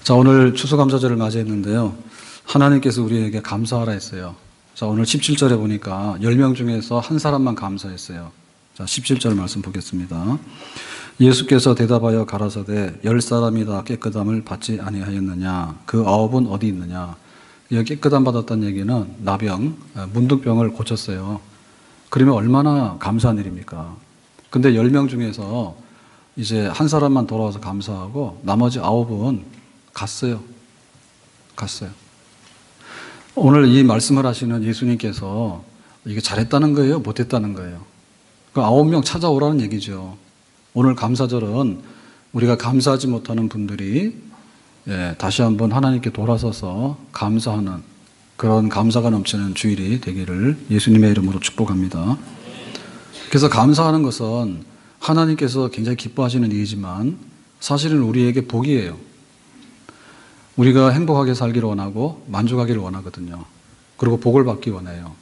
자, 오늘 추수감사절을 맞이했는데요. 하나님께서 우리에게 감사하라 했어요. 자, 오늘 17절에 보니까 10명 중에서 한 사람만 감사했어요. 자, 17절 말씀 보겠습니다. 예수께서 대답하여 가라사대 10사람이 다 깨끗함을 받지 아니하였느냐? 그 9은 어디 있느냐? 이 깨끗함 받았다는 얘기는 나병, 문둥병을 고쳤어요. 그러면 얼마나 감사한 일입니까? 근데 10명 중에서 이제 한 사람만 돌아와서 감사하고 나머지 9은 갔어요. 오늘 이 말씀을 하시는 예수님께서 이게 잘했다는 거예요? 못했다는 거예요? 그 9명 찾아오라는 얘기죠. 오늘 감사절은 우리가 감사하지 못하는 분들이 다시 한번 하나님께 돌아서서 감사하는 그런 감사가 넘치는 주일이 되기를 예수님의 이름으로 축복합니다. 그래서 감사하는 것은 하나님께서 굉장히 기뻐하시는 일이지만 사실은 우리에게 복이에요. 우리가 행복하게 살기를 원하고 만족하기를 원하거든요. 그리고 복을 받기 원해요.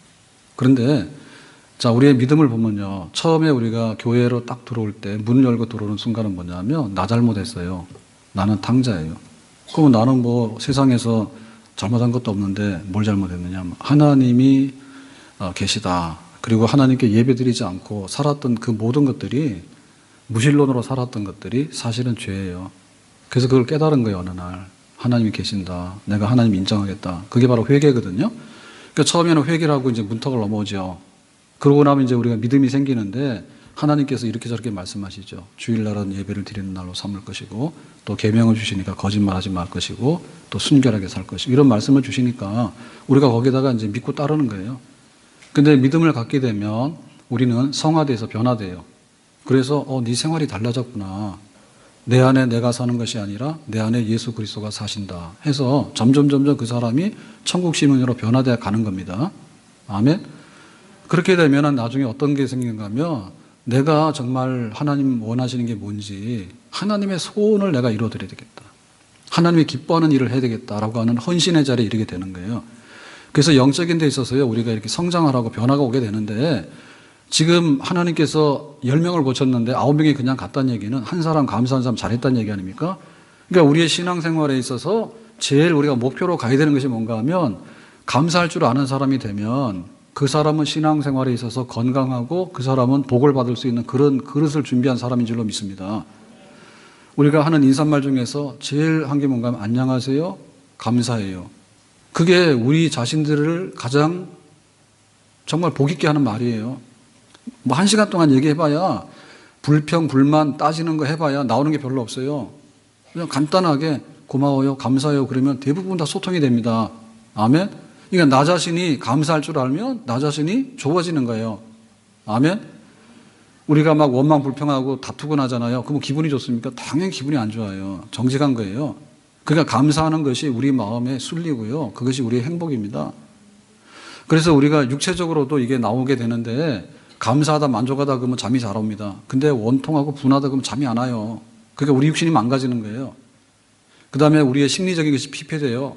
그런데 자, 우리의 믿음을 보면요. 처음에 우리가 교회로 딱 들어올 때 문 열고 들어오는 순간은 뭐냐면 나 잘못했어요. 나는 탕자예요. 그럼 나는 뭐 세상에서 잘못한 것도 없는데 뭘 잘못했느냐. 하나님이 계시다. 그리고 하나님께 예배드리지 않고 살았던 그 모든 것들이 무신론으로 살았던 것들이 사실은 죄예요. 그래서 그걸 깨달은 거예요. 어느 날. 하나님이 계신다. 내가 하나님 인정하겠다. 그게 바로 회개거든요. 그러니까 처음에는 회개를 하고 이제 문턱을 넘어오죠. 그러고 나면 이제 우리가 믿음이 생기는데 하나님께서 이렇게 저렇게 말씀하시죠. 주일날은 예배를 드리는 날로 삼을 것이고 또 계명을 주시니까 거짓말하지 말 것이고 또 순결하게 살 것이고 이런 말씀을 주시니까 우리가 거기다가 이제 믿고 따르는 거예요. 근데 믿음을 갖게 되면 우리는 성화돼서 변화돼요. 그래서 네 생활이 달라졌구나. 내 안에 내가 사는 것이 아니라 내 안에 예수 그리스도가 사신다 해서 점점 그 사람이 천국 시민으로 변화되어 가는 겁니다. 아멘. 그렇게 되면 나중에 어떤 게 생기는가 하면 내가 정말 하나님 원하시는 게 뭔지 하나님의 소원을 내가 이루어드려야 되겠다. 하나님이 기뻐하는 일을 해야 되겠다라고 하는 헌신의 자리에 이르게 되는 거예요. 그래서 영적인 데 있어서요, 우리가 이렇게 성장하라고 변화가 오게 되는데 지금 하나님께서 10명을 고쳤는데 9명이 그냥 갔다는 얘기는 한 사람 감사한 사람 잘했다는 얘기 아닙니까? 그러니까 우리의 신앙생활에 있어서 제일 우리가 목표로 가야 되는 것이 뭔가 하면 감사할 줄 아는 사람이 되면 그 사람은 신앙생활에 있어서 건강하고 그 사람은 복을 받을 수 있는 그런 그릇을 준비한 사람인 줄로 믿습니다. 우리가 하는 인사말 중에서 제일 한 게 뭔가 하면 안녕하세요, 감사해요. 그게 우리 자신들을 가장 정말 복 있게 하는 말이에요. 뭐 1시간 동안 얘기해봐야 불평, 불만 따지는 거 해봐야 나오는 게 별로 없어요. 그냥 간단하게 고마워요, 감사해요 그러면 대부분 다 소통이 됩니다. 아멘. 그러니까 나 자신이 감사할 줄 알면 나 자신이 좋아지는 거예요. 아멘. 우리가 막 원망 불평하고 다투고 나잖아요. 그럼 기분이 좋습니까? 당연히 기분이 안 좋아요. 정직한 거예요. 그러니까 감사하는 것이 우리 마음에 순리고요. 그것이 우리의 행복입니다. 그래서 우리가 육체적으로도 이게 나오게 되는데 감사하다 만족하다 그러면 잠이 잘 옵니다. 근데 원통하고 분하다 그러면 잠이 안 와요. 그러니까 우리 육신이 망가지는 거예요. 그 다음에 우리의 심리적인 것이 피폐돼요.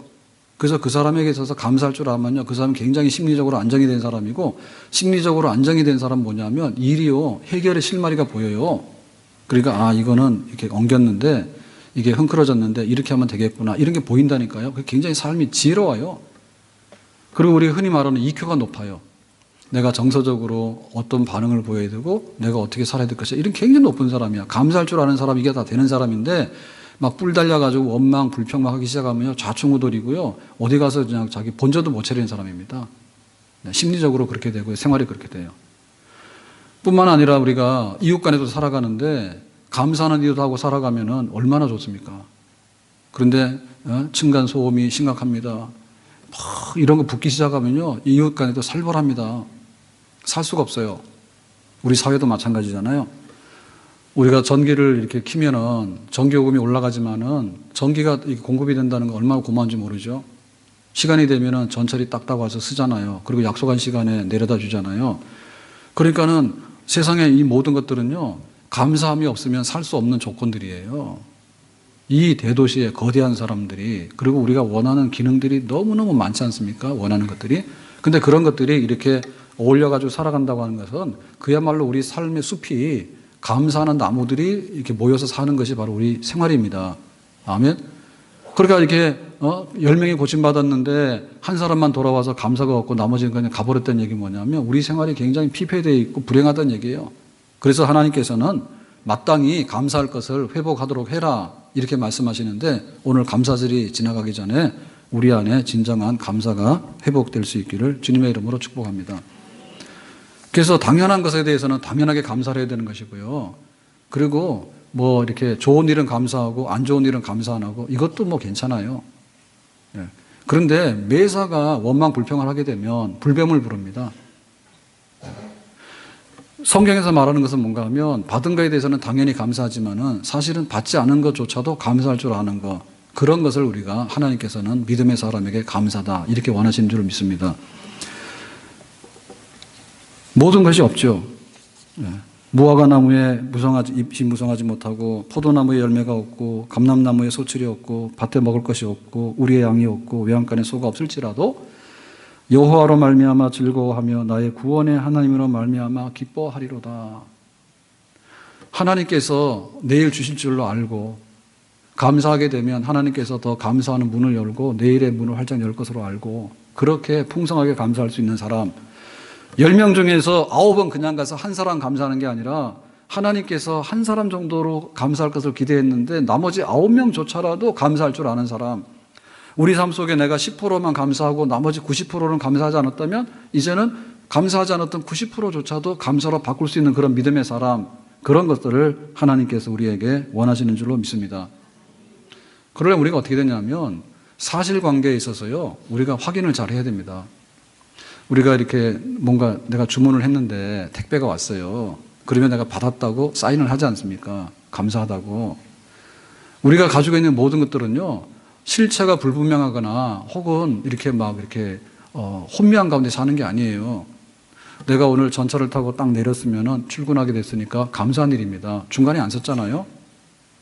그래서 그 사람에게 있어서 감사할 줄 알면요, 그 사람은 굉장히 심리적으로 안정이 된 사람이고, 심리적으로 안정이 된 사람은 뭐냐면 일이요, 해결의 실마리가 보여요. 그러니까 이거는 이렇게 엉겼는데 이게 흥크러졌는데 이렇게 하면 되겠구나 이런 게 보인다니까요. 굉장히 삶이 지혜로워요. 그리고 우리가 흔히 말하는 EQ가 높아요. 내가 정서적으로 어떤 반응을 보여야 되고 내가 어떻게 살아야 될 것이야. 이런 굉장히 높은 사람이야. 감사할 줄 아는 사람 이게 다 되는 사람인데 막 뿔 달려가지고 원망 불평 막 하기 시작하면 좌충우돌이고요. 어디 가서 그냥 자기 본전도 못 차리는 사람입니다. 심리적으로 그렇게 되고 생활이 그렇게 돼요. 뿐만 아니라 우리가 이웃 간에도 살아가는데 감사하는 이웃 하고 살아가면은 얼마나 좋습니까? 그런데 층간 소음이 심각합니다. 이런 거 붙기 시작하면요, 이웃 간에도 살벌합니다. 살 수가 없어요. 우리 사회도 마찬가지잖아요. 우리가 전기를 이렇게 키면은 전기요금이 올라가지만은 전기가 공급이 된다는 건 얼마나 고마운지 모르죠. 시간이 되면은 전철이 딱딱 와서 쓰잖아요. 그리고 약속한 시간에 내려다 주잖아요. 그러니까는 세상의 이 모든 것들은요, 감사함이 없으면 살 수 없는 조건들이에요. 이 대도시의 거대한 사람들이, 그리고 우리가 원하는 기능들이 너무너무 많지 않습니까? 원하는 것들이. 근데 그런 것들이 이렇게 어울려가지고 살아간다고 하는 것은 그야말로 우리 삶의 숲이 감사하는 나무들이 이렇게 모여서 사는 것이 바로 우리 생활입니다. 아멘. 그러니까 이렇게 10명이 고침받았는데 한 사람만 돌아와서 감사가 없고 나머지는 그냥 가버렸다는 얘기 뭐냐면 우리 생활이 굉장히 피폐되어 있고 불행하다는 얘기예요. 그래서 하나님께서는 마땅히 감사할 것을 회복하도록 해라 이렇게 말씀하시는데 오늘 감사절이 지나가기 전에 우리 안에 진정한 감사가 회복될 수 있기를 주님의 이름으로 축복합니다. 그래서 당연한 것에 대해서는 당연하게 감사를 해야 되는 것이고요. 그리고 뭐 이렇게 좋은 일은 감사하고 안 좋은 일은 감사 안 하고 이것도 뭐 괜찮아요. 예. 그런데 매사가 원망 불평을 하게 되면 불뱀을 부릅니다. 성경에서 말하는 것은 뭔가 하면 받은 것에 대해서는 당연히 감사하지만은 사실은 받지 않은 것조차도 감사할 줄 아는 것, 그런 것을 우리가 하나님께서는 믿음의 사람에게 감사다 이렇게 원하시는 줄 믿습니다. 모든 것이 없죠. 예. 무화과 나무에 잎이 무성하지 못하고 포도나무에 열매가 없고 감람나무에 소출이 없고 밭에 먹을 것이 없고 우리의 양이 없고 외양간에 소가 없을지라도 여호와로 말미암아 즐거워하며 나의 구원의 하나님으로 말미암아 기뻐하리로다. 하나님께서 내일 주실 줄로 알고 감사하게 되면 하나님께서 더 감사하는 문을 열고 내일의 문을 활짝 열 것으로 알고 그렇게 풍성하게 감사할 수 있는 사람 10명 중에서 9은 그냥 가서 한 사람 감사하는 게 아니라 하나님께서 한 사람 정도로 감사할 것을 기대했는데 나머지 9명조차라도 감사할 줄 아는 사람 우리 삶 속에 내가 10%만 감사하고 나머지 90%는 감사하지 않았다면 이제는 감사하지 않았던 90%조차도 감사로 바꿀 수 있는 그런 믿음의 사람 그런 것들을 하나님께서 우리에게 원하시는 줄로 믿습니다. 그러려면 우리가 어떻게 되냐면 사실관계에 있어서요 우리가 확인을 잘 해야 됩니다. 우리가 이렇게 뭔가 내가 주문을 했는데 택배가 왔어요. 그러면 내가 받았다고 사인을 하지 않습니까? 감사하다고. 우리가 가지고 있는 모든 것들은요, 실체가 불분명하거나 혹은 이렇게 막 이렇게 혼미한 가운데 사는 게 아니에요. 내가 오늘 전철을 타고 딱 내렸으면 출근하게 됐으니까 감사한 일입니다. 중간에 안 섰잖아요.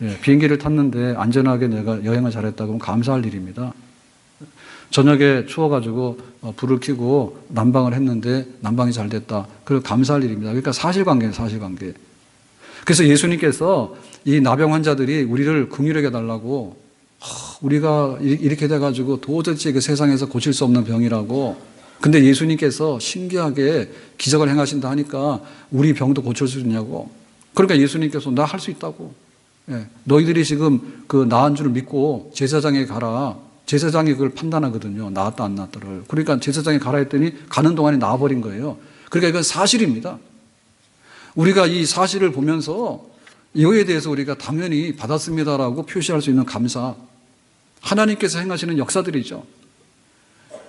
예, 비행기를 탔는데 안전하게 내가 여행을 잘했다고 하면 감사할 일입니다. 저녁에 추워가지고 불을 켜고 난방을 했는데 난방이 잘 됐다. 그리고 감사할 일입니다. 그러니까 사실관계예요, 사실관계. 그래서 예수님께서 이 나병 환자들이 우리를 긍휼히 여겨달라고 우리가 이렇게 돼가지고 도저히 그 세상에서 고칠 수 없는 병이라고 근데 예수님께서 신기하게 기적을 행하신다 하니까 우리 병도 고칠 수 있냐고 그러니까 예수님께서 나 할 수 있다고 예, 너희들이 지금 그 나은 줄 믿고 제사장에 가라 제사장이 그걸 판단하거든요. 나았다 안 나았다를. 그러니까 제사장에 가라 했더니 가는 동안에 나아버린 거예요. 그러니까 이건 사실입니다. 우리가 이 사실을 보면서 이거에 대해서 우리가 당연히 받았습니다라고 표시할 수 있는 감사. 하나님께서 행하시는 역사들이죠.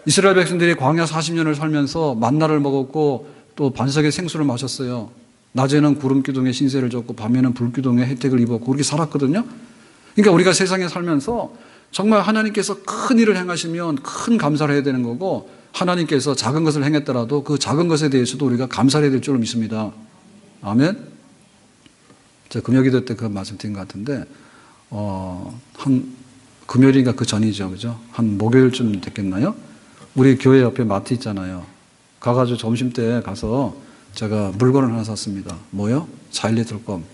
이스라엘 백성들이 광야 40년을 살면서 만나를 먹었고 또 반석의 생수를 마셨어요. 낮에는 구름 기둥에 신세를 졌고 밤에는 불 기둥에 혜택을 입었고 그렇게 살았거든요. 그러니까 우리가 세상에 살면서 정말 하나님께서 큰 일을 행하시면 큰 감사를 해야 되는 거고 하나님께서 작은 것을 행했더라도 그 작은 것에 대해서도 우리가 감사를 해야 될 줄로 믿습니다. 아멘? 제가 금요기도 때 그 말씀 드린 것 같은데 한 금요일인가 그 전이죠. 그죠? 한 목요일쯤 됐겠나요? 우리 교회 옆에 마트 있잖아요. 가가지고 점심때 가서 제가 물건을 하나 샀습니다. 뭐요? 4.1리터 껌.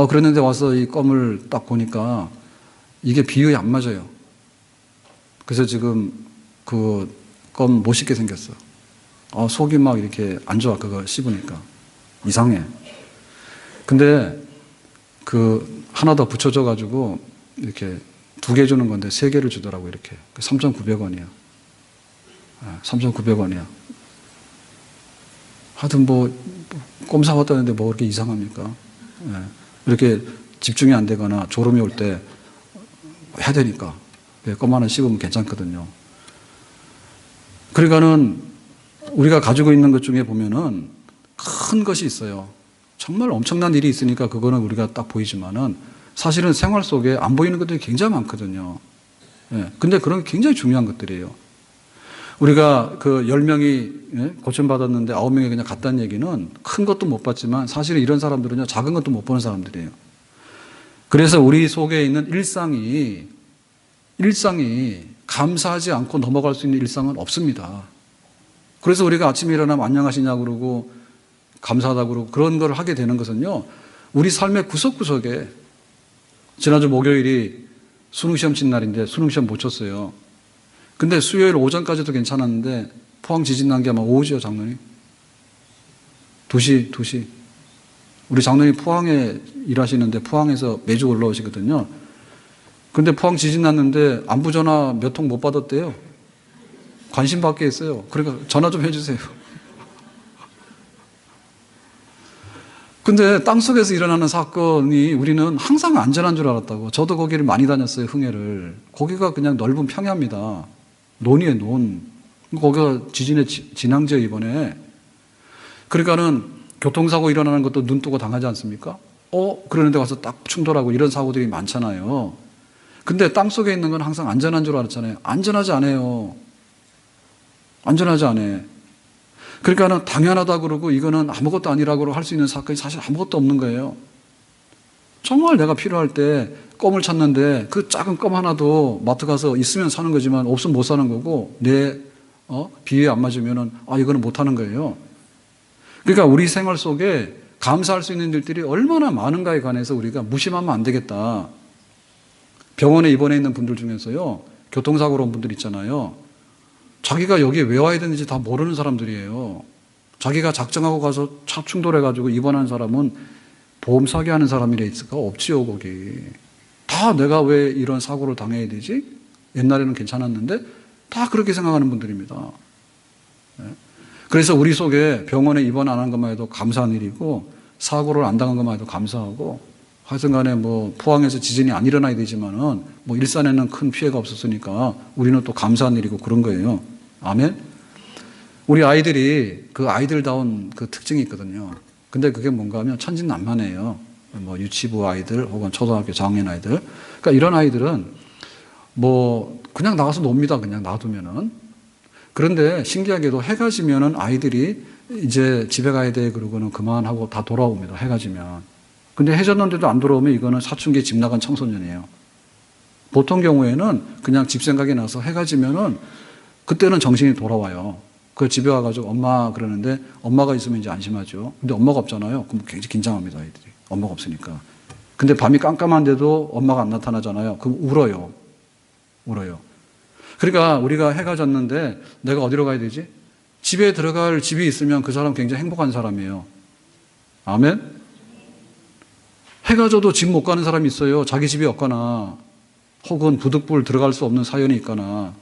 그랬는데 와서 이 껌을 딱 보니까 이게 비율이 안 맞아요. 그래서 지금 그 껌 못 씹게 생겼어. 속이 막 이렇게 안 좋아. 그거 씹으니까. 이상해. 근데 그 하나 더 붙여줘가지고 이렇게 2개 주는 건데 3개를 주더라고 이렇게. 3,900원이야. 3,900원이야. 하여튼 껌 사왔다는데 뭐 그렇게 이상합니까? 이렇게 집중이 안 되거나 졸음이 올 때 해야 되니까 껌 하나 씹으면 괜찮거든요. 그러니까는 우리가 가지고 있는 것 중에 보면은 큰 것이 있어요. 정말 엄청난 일이 있으니까 그거는 우리가 딱 보이지만은 사실은 생활 속에 안 보이는 것들이 굉장히 많거든요. 근데 그런 게 굉장히 중요한 것들이에요. 우리가 그 10명이 고침받았는데 9명이 그냥 갔다는 얘기는 큰 것도 못 봤지만 사실은 이런 사람들은요 작은 것도 못 보는 사람들이에요. 그래서 우리 속에 있는 일상이 감사하지 않고 넘어갈 수 있는 일상은 없습니다. 그래서 우리가 아침에 일어나면 안녕하시냐고 그러고 감사하다고 그러고 그런 걸 하게 되는 것은요 우리 삶의 구석구석에 지난주 목요일이 수능시험 친 날인데 수능시험 못 쳤어요. 근데 수요일 오전까지도 괜찮았는데 포항 지진 난 게 아마 오후죠, 장로님. 2시. 우리 장로님 포항에 일하시는데 포항에서 매주 올라오시거든요. 근데 포항 지진 났는데 안부 전화 몇 통 못 받았대요. 관심 받게 했어요. 그러니까 전화 좀 해주세요. 근데 땅속에서 일어나는 사건이 우리는 항상 안전한 줄 알았다고. 저도 거기를 많이 다녔어요, 흥해를. 거기가 그냥 넓은 평야입니다. 논이에요, 논. 거기가 지진의 진앙지예요, 이번에. 그러니까는 교통사고 일어나는 것도 눈 뜨고 당하지 않습니까? 그러는데 와서 딱 충돌하고 이런 사고들이 많잖아요. 근데 땅속에 있는 건 항상 안전한 줄 알았잖아요. 안전하지 않아요. 안전하지 않아요. 그러니까는 당연하다 그러고 이거는 아무것도 아니라고 할 수 있는 사건이 사실 아무것도 없는 거예요. 정말 내가 필요할 때 껌을 찾는데 그 작은 껌 하나도 마트 가서 있으면 사는 거지만 없으면 못 사는 거고 내 비위에 안 맞으면은 이거는 못 하는 거예요. 그러니까 우리 생활 속에 감사할 수 있는 일들이 얼마나 많은가에 관해서 우리가 무심하면 안 되겠다. 병원에 입원해 있는 분들 중에서요, 교통사고로 온 분들 있잖아요. 자기가 여기에 왜 와야 되는지 다 모르는 사람들이에요. 자기가 작정하고 가서 차 충돌해가지고 입원한 사람은 보험 사기하는 사람이라 있을까? 없지요, 거기. 다 내가 왜 이런 사고를 당해야 되지? 옛날에는 괜찮았는데 다 그렇게 생각하는 분들입니다. 그래서 우리 속에 병원에 입원 안 한 것만 해도 감사한 일이고 사고를 안 당한 것만 해도 감사하고 하여튼 간에 포항에서 지진이 안 일어나야 되지만은 일산에는 큰 피해가 없었으니까 우리는 또 감사한 일이고 그런 거예요. 아멘? 우리 아이들이 그 아이들다운 그 특징이 있거든요. 근데 그게 뭔가 하면 천진난만해요. 유치부 아이들 혹은 초등학교 저학년 아이들. 그러니까 이런 아이들은 그냥 나가서 놉니다. 그냥 놔두면은. 그런데 신기하게도 해가 지면은 아이들이 이제 집에 가야 돼 그러고는 그만하고 다 돌아옵니다. 해가 지면. 근데 해 졌는데도 안 돌아오면 이거는 사춘기에 집 나간 청소년이에요. 보통 경우에는 그냥 집 생각이 나서 해가 지면은 그때는 정신이 돌아와요. 그 집에 와가지고 엄마 그러는데 엄마가 있으면 이제 안심하죠. 근데 엄마가 없잖아요. 그럼 굉장히 긴장합니다, 아이들이. 엄마가 없으니까. 근데 밤이 깜깜한데도 엄마가 안 나타나잖아요. 그럼 울어요. 그러니까 우리가 해가 졌는데 내가 어디로 가야 되지? 집에 들어갈 집이 있으면 그 사람 굉장히 행복한 사람이에요. 아멘? 해가 져도 집 못 가는 사람이 있어요. 자기 집이 없거나 혹은 부득불 들어갈 수 없는 사연이 있거나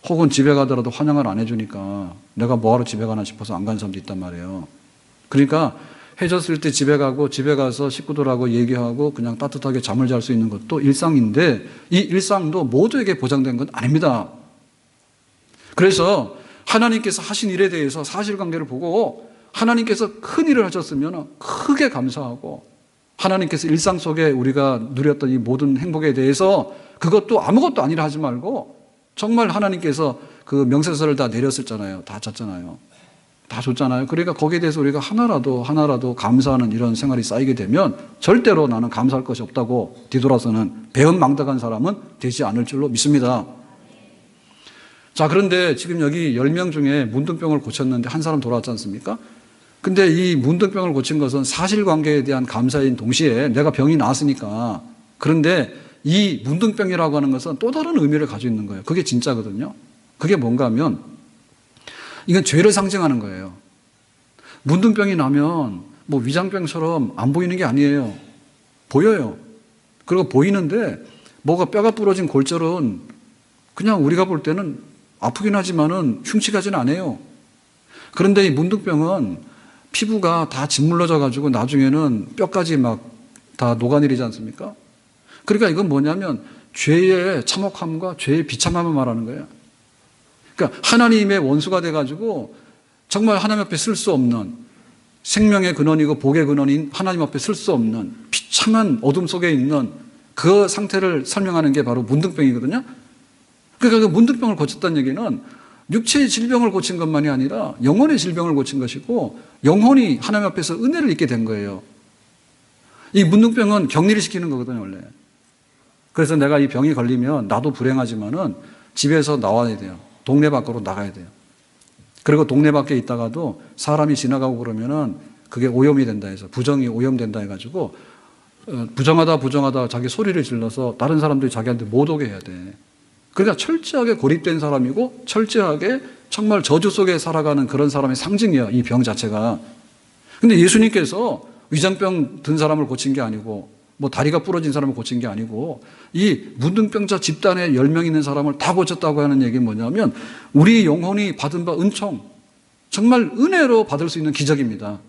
혹은 집에 가더라도 환영을 안 해주니까 내가 뭐하러 집에 가나 싶어서 안 가는 사람도 있단 말이에요. 그러니까 해졌을 때 집에 가고 집에 가서 식구들하고 얘기하고 그냥 따뜻하게 잠을 잘 수 있는 것도 일상인데 이 일상도 모두에게 보장된 건 아닙니다. 그래서 하나님께서 하신 일에 대해서 사실관계를 보고 하나님께서 큰 일을 하셨으면 크게 감사하고 하나님께서 일상 속에 우리가 누렸던 이 모든 행복에 대해서 그것도 아무것도 아니라 하지 말고 정말 하나님께서 그 명세서를 다 내렸었잖아요. 다 줬잖아요. 그러니까 거기에 대해서 우리가 하나라도 감사하는 이런 생활이 쌓이게 되면 절대로 나는 감사할 것이 없다고 뒤돌아서는 배은망덕한 사람은 되지 않을 줄로 믿습니다. 자, 그런데 지금 여기 10명 중에 문둥병을 고쳤는데 한 사람 돌아왔지 않습니까? 근데 이 문둥병을 고친 것은 사실관계에 대한 감사인 동시에 내가 병이 나았으니까. 그런데 이 문둥병이라고 하는 것은 또 다른 의미를 가지고 있는 거예요. 그게 진짜거든요. 그게 뭔가 하면 이건 죄를 상징하는 거예요. 문둥병이 나면 위장병처럼 안 보이는 게 아니에요. 보여요. 그리고 보이는데 뭐가 뼈가 부러진 골절은 그냥 우리가 볼 때는 아프긴 하지만은 흉측하지는 않아요. 그런데 이 문둥병은 피부가 다 짓물러져 가지고 나중에는 뼈까지 막 다 녹아내리지 않습니까? 그러니까 이건 뭐냐면 죄의 참혹함과 죄의 비참함을 말하는 거예요. 그러니까 하나님의 원수가 돼가지고 정말 하나님 앞에 쓸 수 없는 생명의 근원이고 복의 근원인 하나님 앞에 쓸 수 없는 비참한 어둠 속에 있는 그 상태를 설명하는 게 바로 문둥병이거든요. 그러니까 그 문둥병을 고쳤다는 얘기는 육체의 질병을 고친 것만이 아니라 영혼의 질병을 고친 것이고 영혼이 하나님 앞에서 은혜를 입게 된 거예요. 이 문둥병은 격리를 시키는 거거든요, 원래. 그래서 내가 이 병이 걸리면 나도 불행하지만은 집에서 나와야 돼요. 동네 밖으로 나가야 돼요. 그리고 동네 밖에 있다가도 사람이 지나가고 그러면은 그게 오염이 된다 해서 부정이 오염된다 해가지고 부정하다 자기 소리를 질러서 다른 사람들이 자기한테 못 오게 해야 돼. 그러니까 철저하게 고립된 사람이고 철저하게 정말 저주 속에 살아가는 그런 사람의 상징이야, 이 병 자체가. 근데 예수님께서 위장병 든 사람을 고친 게 아니고 뭐 다리가 부러진 사람을 고친 게 아니고 이 문둥병자 집단에 10명 있는 사람을 다 고쳤다고 하는 얘기는 뭐냐면 우리 영혼이 받은 바 은총, 정말 은혜로 받을 수 있는 기적입니다.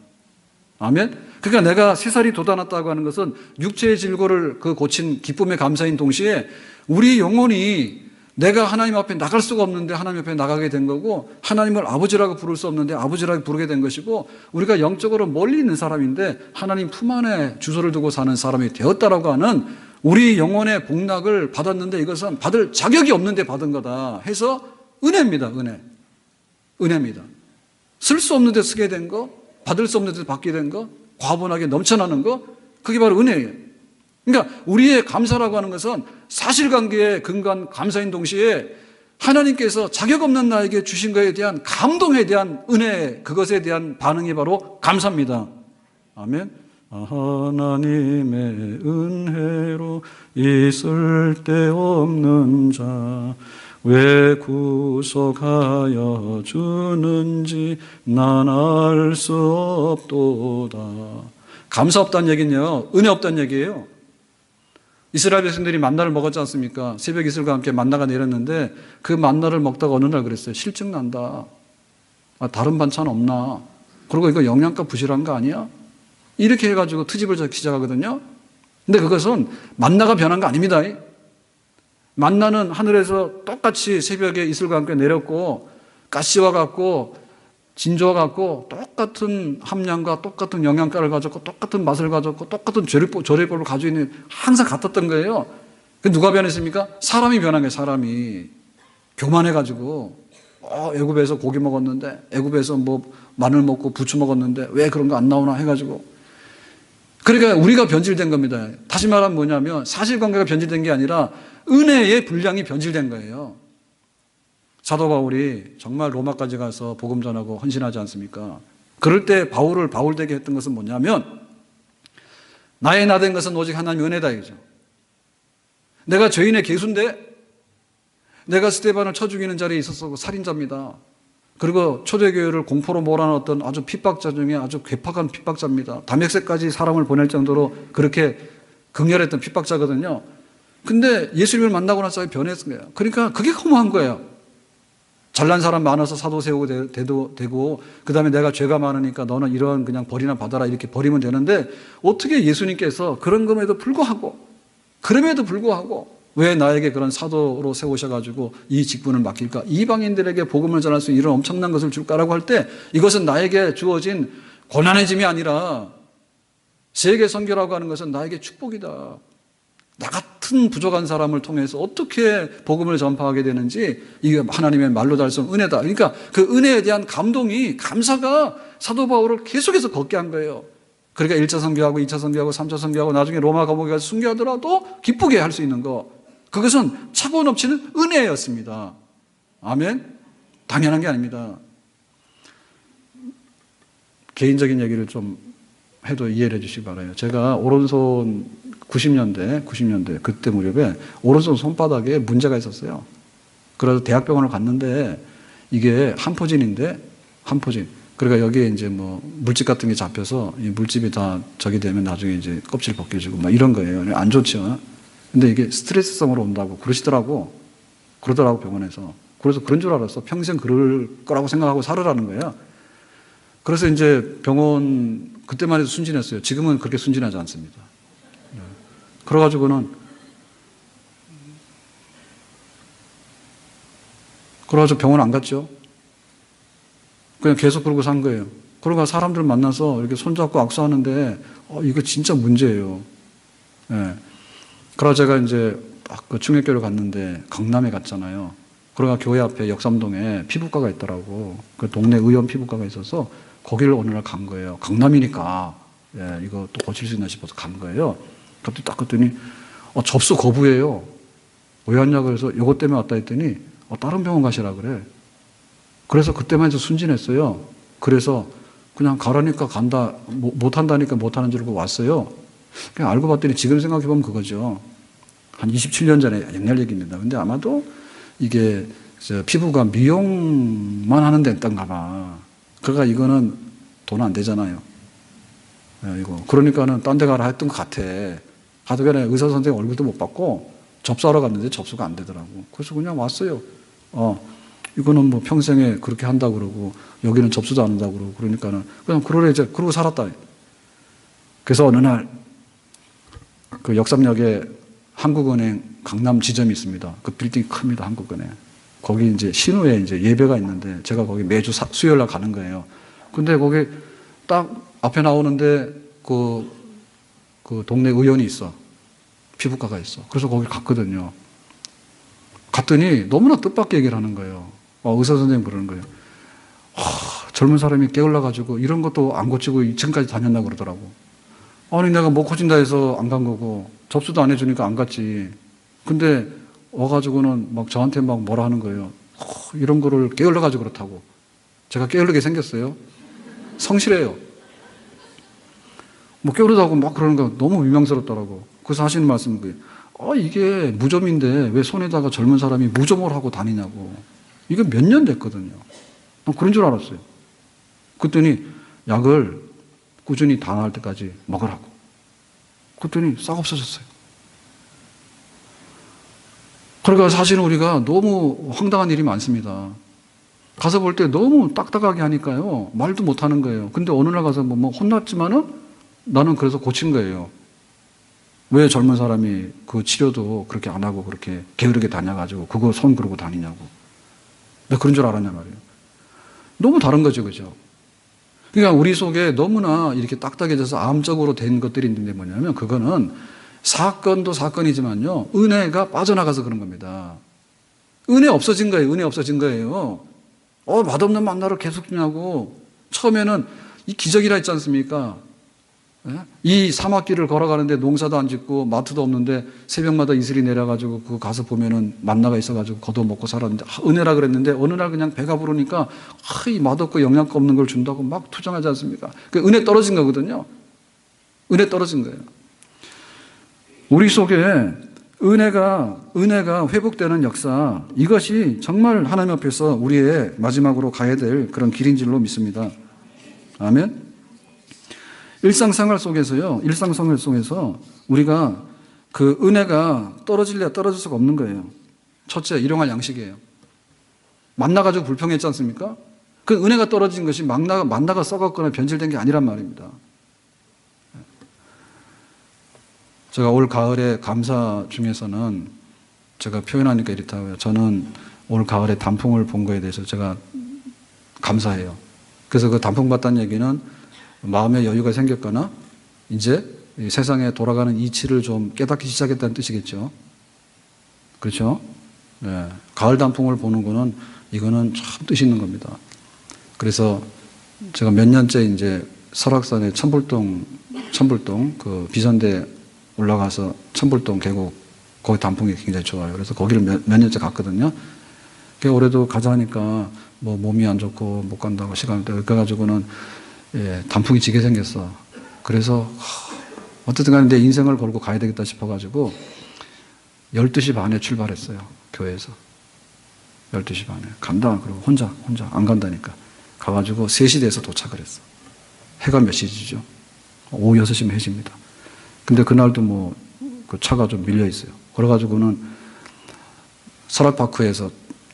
아멘? 그러니까 내가 3살이 돋아났다고 하는 것은 육체의 질고를 그 고친 기쁨의 감사인 동시에 우리 영혼이 내가 하나님 앞에 나갈 수가 없는데 하나님 앞에 나가게 된 거고 하나님을 아버지라고 부를 수 없는데 아버지라고 부르게 된 것이고 우리가 영적으로 멀리 있는 사람인데 하나님 품 안에 주소를 두고 사는 사람이 되었다라고 하는 우리 영혼의 복락을 받았는데 이것은 받을 자격이 없는데 받은 거다 해서 은혜입니다. 은혜입니다. 쓸 수 없는 데 쓰게 된 거, 받을 수 없는 데 받게 된 거, 과분하게 넘쳐나는 거, 그게 바로 은혜예요. 그러니까 우리의 감사라고 하는 것은 사실관계에 근거한 감사인 동시에 하나님께서 자격 없는 나에게 주신 것에 대한 감동에 대한 은혜, 그것에 대한 반응이 바로 감사입니다. 아멘. 하나님의 은혜로 있을 데 없는 자 왜 구속하여 주는지 난 알 수 없도다. 감사 없다는 얘기는요, 은혜 없다는 얘기예요. 이스라엘 백성들이 만나를 먹었지 않습니까? 새벽 이슬과 함께 만나가 내렸는데 그 만나를 먹다가 어느 날 그랬어요. 실증 난다. 다른 반찬 없나? 그리고 이거 영양가 부실한 거 아니야? 이렇게 해가지고 트집을 잡기 시작하거든요. 근데 그것은 만나가 변한 거 아닙니다. 만나는 하늘에서 똑같이 새벽에 이슬과 함께 내렸고 가시와 같고 진주와 같고 똑같은 함량과 똑같은 영양가를 가졌고 똑같은 맛을 가졌고 똑같은 조리법을 가지고 있는 항상 같았던 거예요. 누가 변했습니까? 사람이 변한 거예요. 사람이 교만해가지고 애굽에서 고기 먹었는데 애굽에서 뭐 마늘 먹고 부추 먹었는데 왜 그런 거 안 나오나 해가지고 그러니까 우리가 변질된 겁니다. 다시 말하면 뭐냐면 사실관계가 변질된 게 아니라 은혜의 분량이 변질된 거예요. 사도 바울이 정말 로마까지 가서 복음 전하고 헌신하지 않습니까? 그럴 때 바울을 바울되게 했던 것은 뭐냐면 나의 나 된 것은 오직 하나님의 은혜다 이거죠. 내가 죄인의 계수인데 내가 스데반을 쳐 죽이는 자리에 있었어 살인자입니다. 그리고 초대교회를 공포로 몰아넣었던 아주 핍박자 중에 아주 괴팍한 핍박자입니다. 다메섹까지 사람을 보낼 정도로 그렇게 극렬했던 핍박자거든요. 근데 예수님을 만나고 나서 변했어요. 그러니까 그게 허무한 거예요. 잘난 사람 많아서 사도 세우고 되고 그 다음에 내가 죄가 많으니까 너는 이런 그냥 벌이나 받아라 이렇게 버리면 되는데 어떻게 예수님께서 그런 것에도 불구하고 그럼에도 불구하고 왜 나에게 그런 사도로 세우셔가지고 이 직분을 맡길까? 이방인들에게 복음을 전할 수 있는 이런 엄청난 것을 줄까라고 할 때 이것은 나에게 주어진 고난의 짐이 아니라 세계 선교라고 하는 것은 나에게 축복이다. 나 같은 부족한 사람을 통해서 어떻게 복음을 전파하게 되는지 이게 하나님의 말로 달성 은혜다. 그러니까 그 은혜에 대한 감동이 감사가 사도 바울을 계속해서 걷게 한 거예요. 그러니까 1차 선교하고 2차 선교하고 3차 선교하고 나중에 로마 감옥에 가서 순교하더라도 기쁘게 할 수 있는 거. 그것은 차고 넘치는 은혜였습니다. 아멘. 당연한 게 아닙니다. 개인적인 얘기를 좀 해도 이해를 해 주시기 바라요. 제가 오른손 90년대 그때 무렵에 오른손 손바닥에 문제가 있었어요. 그래서 대학병원을 갔는데 이게 한포진인데 한포진. 그러니까 여기에 이제 뭐 물집 같은 게 잡혀서 이 물집이 다 저기 되면 나중에 이제 껍질 벗겨지고 막 이런 거예요. 안 좋죠. 근데 이게 스트레스성으로 온다고 그러더라고 병원에서. 그래서 그런 줄 알았어. 평생 그럴 거라고 생각하고 살으라는 거예요. 그래서 이제 병원 그때만 해도 순진했어요. 지금은 그렇게 순진하지 않습니다. 그래가지고 병원 안 갔죠. 그냥 계속 그러고 산 거예요. 그러고 사람들 만나서 이렇게 손잡고 악수하는데 이거 진짜 문제예요. 예. 그러고 제가 이제 딱 그 충격교를 갔는데 강남에 갔잖아요. 그러가 교회 앞에 역삼동에 피부과가 있더라고. 그 동네 의원 피부과가 있어서 거기를 어느 날 간 거예요. 강남이니까 이거 또 고칠 수 있나 싶어서 간 거예요. 갑자기 딱 갔더니 접수 거부해요. 왜 왔냐 그래서 이것 때문에 왔다 했더니 다른 병원 가시라 그래. 그래서 그때만 해도 순진했어요. 그래서 그냥 가라니까 간다, 못 한다니까 못 하는 줄 알고 왔어요. 그냥 알고 봤더니 지금 생각해보면 그거죠. 한 27년 전에 옛날 얘기입니다. 근데 아마도 이게 피부가 미용만 하는 데였던가 봐. 그러니까 이거는 돈 안 되잖아요. 이거. 그러니까는 딴 데 가라 했던 것 같아. 가도 그냥 의사 선생님 얼굴도 못 봤고 접수하러 갔는데 접수가 안 되더라고. 그래서 그냥 왔어요. 이거는 뭐 평생에 그렇게 한다고 그러고 여기는 접수도 안 한다고 그러고 그러니까는 그냥 그러고 살았다. 그래서 어느 날 그 역삼역에 한국은행 강남 지점이 있습니다. 그 빌딩이 큽니다. 한국은행. 거기 이제 신우에 이제 예배가 있는데 제가 거기 매주 수요일 날 가는 거예요. 근데 거기 딱 앞에 나오는데 그 동네 의원이 있어. 피부과가 있어. 그래서 거기 갔거든요. 갔더니 너무나 뜻밖의 얘기를 하는 거예요. 의사 선생님 그러는 거예요. 젊은 사람이 깨어나가지고 이런 것도 안 고치고 지금까지 다녔나 그러더라고. 아니 내가 못 고친다 해서 안 간 거고 접수도 안 해주니까 안 갔지. 근데 와가지고는 막 저한테 막 뭐라 하는 거예요. 이런 거를 깨어나가지고 그렇다고. 제가 깨어나게 생겼어요. 성실해요. 뭐 깨어나다고 막 그러는 거 너무 민망스럽더라고. 그래서 하시는 말씀은 그게 이게 무좀인데 왜 손에다가 젊은 사람이 무좀을 하고 다니냐고. 이게 몇 년 됐거든요. 난 그런 줄 알았어요. 그랬더니 약을 꾸준히 다 나을 때까지 먹으라고. 그랬더니 싹 없어졌어요. 그러니까 사실은 우리가 너무 황당한 일이 많습니다. 가서 볼 때 너무 딱딱하게 하니까요. 말도 못 하는 거예요. 근데 어느 날 가서 뭐 혼났지만은 나는 그래서 고친 거예요. 왜 젊은 사람이 그 치료도 그렇게 안 하고 그렇게 게으르게 다녀가지고 그거 손 그러고 다니냐고. 내가 그런 줄 알았냐 말이에요. 너무 다른 거죠. 그죠? 그러니까 우리 속에 너무나 이렇게 딱딱해져서 암적으로 된 것들이 있는데 뭐냐면 그거는 사건도 사건이지만요. 은혜가 빠져나가서 그런 겁니다. 은혜 없어진 거예요. 은혜 없어진 거예요. 맛없는 만나를 계속 주냐고. 처음에는 이 기적이라 했지 않습니까? 이 사막길을 걸어가는데 농사도 안 짓고 마트도 없는데 새벽마다 이슬이 내려가지고 그거 가서 보면은 만나가 있어가지고 걷어 먹고 살았는데 은혜라 그랬는데 어느 날 그냥 배가 부르니까 이 맛없고 영양가 없는 걸 준다고 막 투정하지 않습니까? 그 은혜 떨어진 거거든요. 은혜 떨어진 거예요. 우리 속에 은혜가 회복되는 역사, 이것이 정말 하나님 앞에서 우리의 마지막으로 가야 될 그런 길인 줄로 믿습니다. 아멘. 일상생활 속에서 우리가 그 은혜가 떨어질래 떨어질 수가 없는 거예요. 첫째, 일용할 양식이에요. 만나가지고 불평했지 않습니까? 그 은혜가 떨어진 것이 만나가 썩었거나 변질된 게 아니란 말입니다. 제가 올 가을에 감사 중에서는 제가 표현하니까 이렇다고요. 저는 올 가을에 단풍을 본 거에 대해서 제가 감사해요. 그래서 그 단풍 봤다는 얘기는 마음의 여유가 생겼거나 이제 세상에 돌아가는 이치를 좀 깨닫기 시작했다는 뜻이겠죠. 그렇죠? 네. 가을 단풍을 보는 거는 이거는 참 뜻이 있는 겁니다. 그래서 제가 몇 년째 이제 설악산에 천불동 그 비선대 올라가서 천불동 계곡 거기 단풍이 굉장히 좋아요. 그래서 거기를 몇 년째 갔거든요. 올해도 가자 하니까 뭐 몸이 안 좋고 못 간다고 시간을 때 그래가지고는 단풍이 지게 생겼어. 그래서 어쨌든 간에 내 인생을 걸고 가야 되겠다 싶어가지고 12시 반에 출발했어요. 교회에서. 12시 반에. 간다. 그러고 혼자 안 간다니까. 가가지고 3시 돼서 도착을 했어. 해가 몇 시지죠? 오후 6시면 해집니다. 근데 그날도 그 차가 좀 밀려 있어요. 그래가지고는 설악파크에서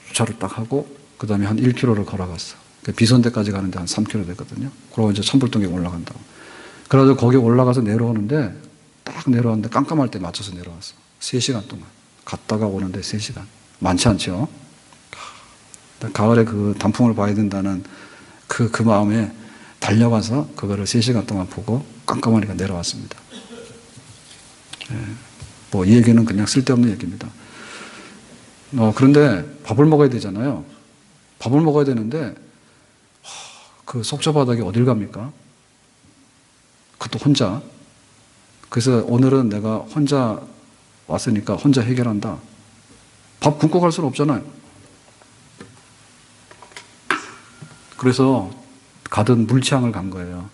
주차를 딱 하고 그 다음에 한 1km를 걸어갔어. 비선대까지 가는데 한 3km 되거든요. 그러고 이제 천불동에 올라간다고. 그래가지고 거기 올라가서 내려오는데 딱 내려왔는데 깜깜할 때 맞춰서 내려왔어. 3시간 동안. 갔다가 오는데 3시간. 많지 않죠? 가을에 그 단풍을 봐야 된다는 그 마음에 달려가서 그거를 3시간 동안 보고 깜깜하니까 내려왔습니다. 이 얘기는 그냥 쓸데없는 얘기입니다. 그런데 밥을 먹어야 되잖아요. 밥을 먹어야 되는데 그 속초바닥에 어딜 갑니까? 그것도 혼자. 그래서 오늘은 내가 혼자 왔으니까 혼자 해결한다. 밥 굶고 갈 수는 없잖아요. 그래서 가던 물창을 간 거예요.